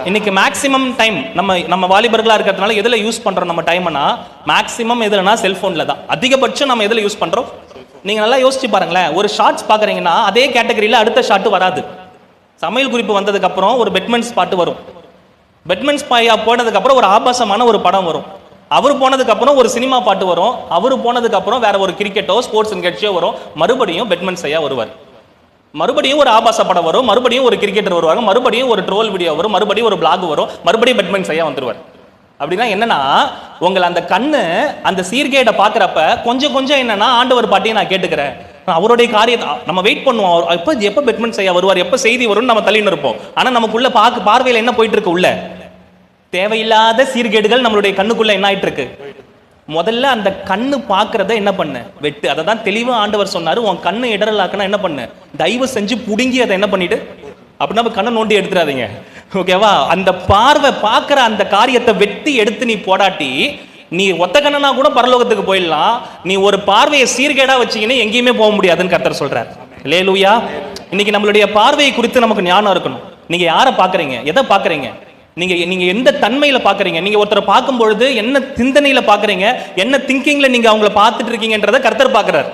இன்னைக்கு maximum time நம்ம வாலிபர்களா இருக்கிறதுனால எதுல யூஸ் பண்றோம் நம்ம டைம்னா, மேக்ஸிமம் எதுலனா செல்போன்ல தான். அதிகபட்சம் நம்ம எதுல யூஸ் பண்றோம்? நீங்க நல்லா யோசிச்சு பாருங்களேன். ஒரு ஷார்ட்ஸ் பாக்குறீங்கன்னா அதே கேட்டகரியில அடுத்த ஷார்ட் வராது. சமையல் குறிப்பு வந்ததுக்கு அப்புறம் ஒரு பெட்மென்ஸ் பாட்டு வரும். பெட்மென்ஸ் பாயா போனதுக்கு அப்புறம் ஒரு ஆபாசமான ஒரு படம் வரும். அவர் போனதுக்கு அப்புறம் ஒரு சினிமா பாட்டு வரும். அவர் போனதுக்கு அப்புறம் வேற ஒரு கிரிக்கெட்டோ ஸ்போர்ட்ஸ் நிகழ்ச்சியோ வரும். மறுபடியும் பெட்மென்ஸ் ஐயா வருவார். மறுபடியும் ஒரு ஆபாச படம் வரும். மறுபடியும் ஒரு கிரிக்கெட்டர் வருவாங்க. மறுபடியும் ஒரு ட்ரோல் வீடியோ வரும். மறுபடியும் ஒரு பிளாக் வரும். மறுபடியும் பெட்மென்ஸ் ஐயா வந்துருவார். அப்படின்னா என்னன்னா, உங்களை அந்த கண்ணு அந்த சீர்கேடை பாக்குறப்ப கொஞ்சம் கொஞ்சம் என்னன்னா, ஆண்டவர் பாட்டியை நான் கேட்டுக்கிறேன், அவருடைய காரியத்தை நம்ம வெயிட் பண்ணுவோம். எப்ப பெட்மென்ஸ் ஐயா வருவார், எப்ப செய்தி வரும்னு நம்ம தள்ளின்னு இருப்போம். ஆனா நமக்குள்ள பார்வையில் என்ன போயிட்டு இருக்கு? உள்ள தேவையில்லாத சீர்கேடுகள் நம்மளுடைய கண்ணுக்குள்ள என்ன ஆயிட்டு இருக்கு? முதல்ல அந்த கண்ணு பாக்குறத என்ன பண்ணு? வெட்டு. அதை தான் தெளிவா ஆண்டவர் சொன்னாரு. உன் கண்ணு இடரலாக்குனா என்ன பண்ணு? தயவு செஞ்சு புடுங்கி அதை என்ன பண்ணிட்டு, அப்படின்னா கண்ணை நோண்டி எடுத்துறாதீங்க, ஓகேவா? அந்த பார்வை பார்க்குற அந்த காரியத்தை வெட்டி எடுத்து நீ போடாட்டி, நீ ஒத்த கண்ணனா கூட பரலோகத்துக்கு போயிடலாம். நீ ஒரு பார்வையை சீர்கேடா வச்சீங்கன்னா எங்கேயுமே போக முடியாதுன்னு கர்த்தர் சொல்றார். அல்லேலூயா. இன்னைக்கு நம்மளுடைய பார்வையை குறித்து நமக்கு ஞானம் இருக்கணும். நீங்க யாரை பாக்குறீங்க, எதை பாக்குறீங்க, நீங்க எந்த தன்மையில பாக்குறீங்க? நீங்க ஒருத்தரை பார்க்கும் பொழுது என்ன சிந்தனையில பாக்குறீங்க, என்ன திங்கிங்ல நீங்க அவங்கள பார்த்துட்டு இருக்கீங்கன்றத கர்த்தர் பாக்குறாரு.